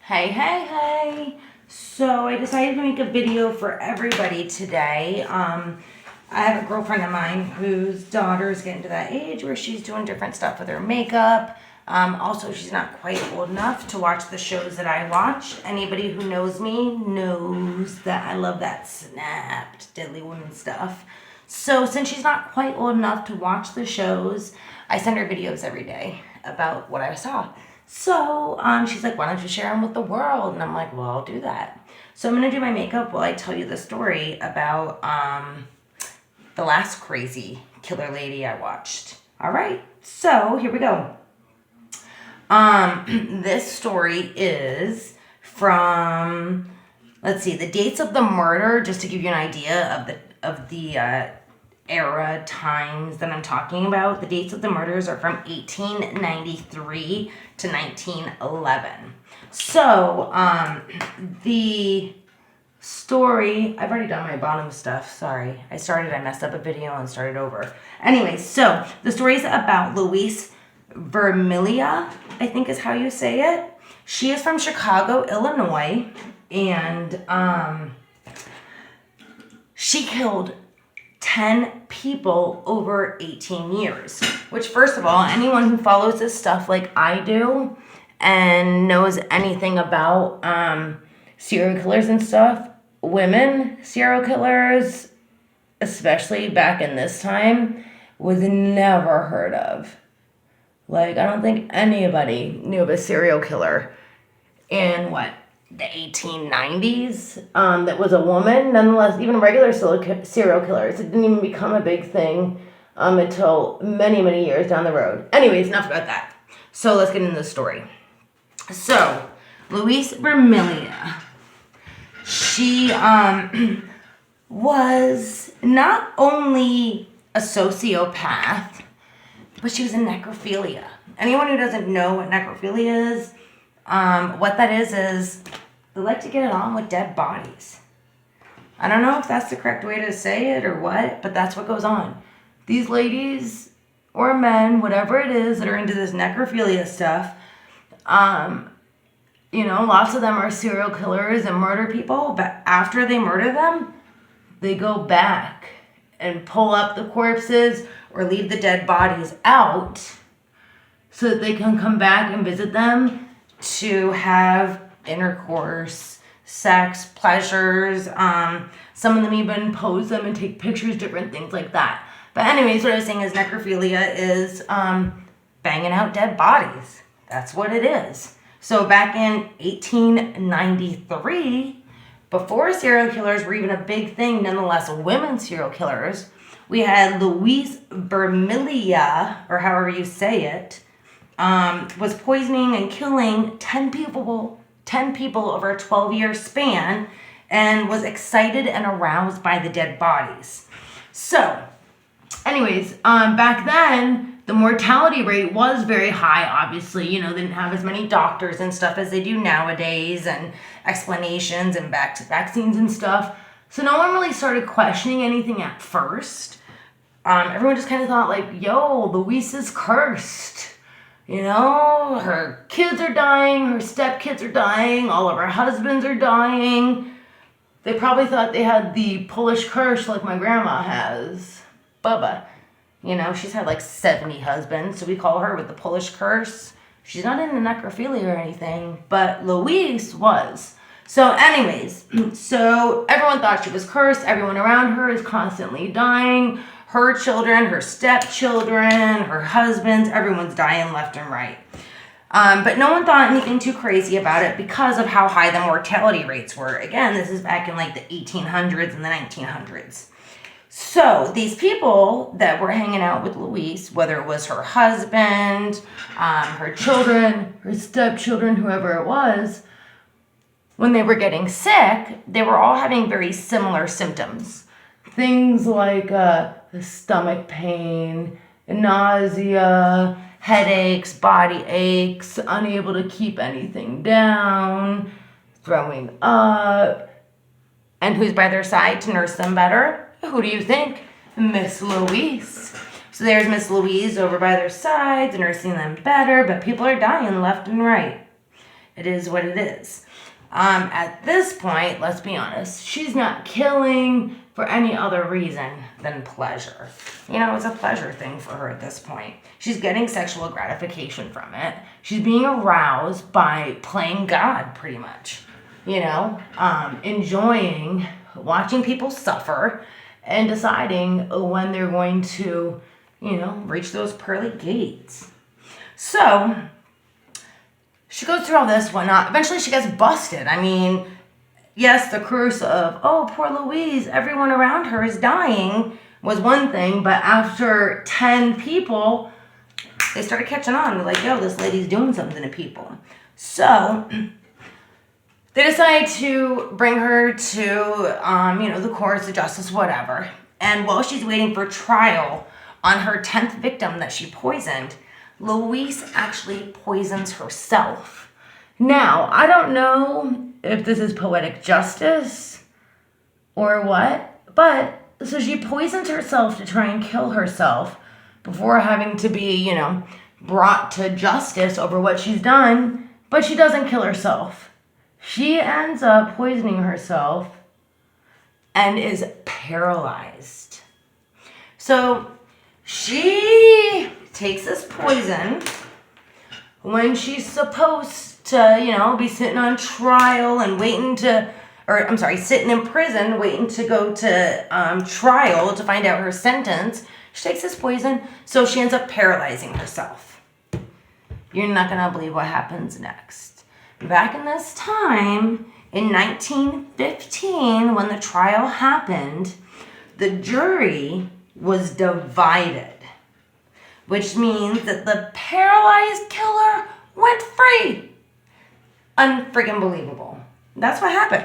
Hey, hey, hey. So I decided to make a video for everybody today. I have a girlfriend of mine whose daughter is getting to that age where she's doing different stuff with her makeup. Also, she's not quite old enough to watch the shows that I watch. Anybody who knows me knows that I love that snapped, deadly woman stuff. So since she's not quite old enough to watch the shows, I send her videos every day about what I saw. So she's like, why don't you share them with the world? And I'm like, well, I'll do that. So I'm going to do my makeup while I tell you the story about the last crazy killer lady I watched. All right, so here we go. This story is from, let's see, the dates of the murder, just to give you an idea of the era times that I'm talking about. The dates of the murders are from 1893 to 1911. So, the story, I've already done my bottom stuff, sorry. I messed up a video and started over. Anyway, so the story is about Louise Vermilia, I think is how you say it. She is from Chicago, Illinois, and she killed 10 people over 18 years, which, first of all, anyone who follows this stuff like I do and knows anything about serial killers and stuff, women serial killers, especially back in this time, was never heard of. Like, I don't think anybody knew of a serial killer in the 1890s that was a woman. Nonetheless, even regular serial killers, it didn't even become a big thing until many, many years down the road. Anyways, enough about that. So let's get into the story. So, Louise Vermilia, she was not only a sociopath, but she was a necrophilia. Anyone who doesn't know what necrophilia is, what that is they like to get it on with dead bodies. I don't know if that's the correct way to say it or what, but that's what goes on. These ladies or men, whatever it is that are into this necrophilia stuff, lots of them are serial killers and murder people, but after they murder them, they go back and pull up the corpses or leave the dead bodies out so that they can come back and visit them to have intercourse, sex, pleasures. Some of them even pose them and take pictures, different things like that. But anyways, what I was saying is necrophilia is banging out dead bodies. That's what it is. So back in 1893, before serial killers were even a big thing, nonetheless, women serial killers, we had Louise Vermilia, or however you say it, was poisoning and killing 10 people over a 12-year span, and was excited and aroused by the dead bodies. So, anyways, back then, the mortality rate was very high, obviously. They didn't have as many doctors and stuff as they do nowadays, and explanations and vaccines and stuff. So no one really started questioning anything at first. Everyone just kind of thought, like, yo, Louise is cursed. Her kids are dying, her stepkids are dying, all of her husbands are dying. They probably thought they had the Polish curse like my grandma has. Bubba. She's had like 70 husbands, so we call her with the Polish curse. She's not into necrophilia or anything, but Louise was. So anyways, so everyone thought she was cursed. Everyone around her is constantly dying. Her children, her stepchildren, her husbands, everyone's dying left and right. But no one thought anything too crazy about it because of how high the mortality rates were. Again, this is back in like the 1800s and the 1900s. So these people that were hanging out with Louise, whether it was her husband, her children, her stepchildren, whoever it was, when they were getting sick, they were all having very similar symptoms. Things like stomach pain, nausea, headaches, body aches, unable to keep anything down, throwing up. And who's by their side to nurse them better? Who do you think? Miss Louise. So there's Miss Louise over by their sides, nursing them better, but people are dying left and right. It is what it is. At this point, let's be honest, she's not killing for any other reason than pleasure. It's a pleasure thing for her at this point. She's getting sexual gratification from it. She's being aroused by playing God, pretty much. Enjoying watching people suffer and deciding when they're going to, reach those pearly gates. So she goes through all this, whatnot. Eventually she gets busted. Yes, the curse of, oh, poor Louise, everyone around her is dying was one thing, but after 10 people, they started catching on. They're like, yo, this lady's doing something to people. So they decide to bring her to, the courts of justice, whatever. And while she's waiting for trial on her 10th victim that she poisoned, Louise actually poisons herself. Now, I don't know if this is poetic justice or what, but so she poisons herself to try and kill herself before having to be, brought to justice over what she's done, but she doesn't kill herself. She ends up poisoning herself and is paralyzed. So she takes this poison when she's supposed to, be sitting on trial and sitting in prison waiting to go to trial to find out her sentence. She takes this poison, so she ends up paralyzing herself. You're not going to believe what happens next. Back in this time, in 1915, when the trial happened, the jury was divided, which means that the paralyzed killer went free. Unfreaking believable. That's what happened.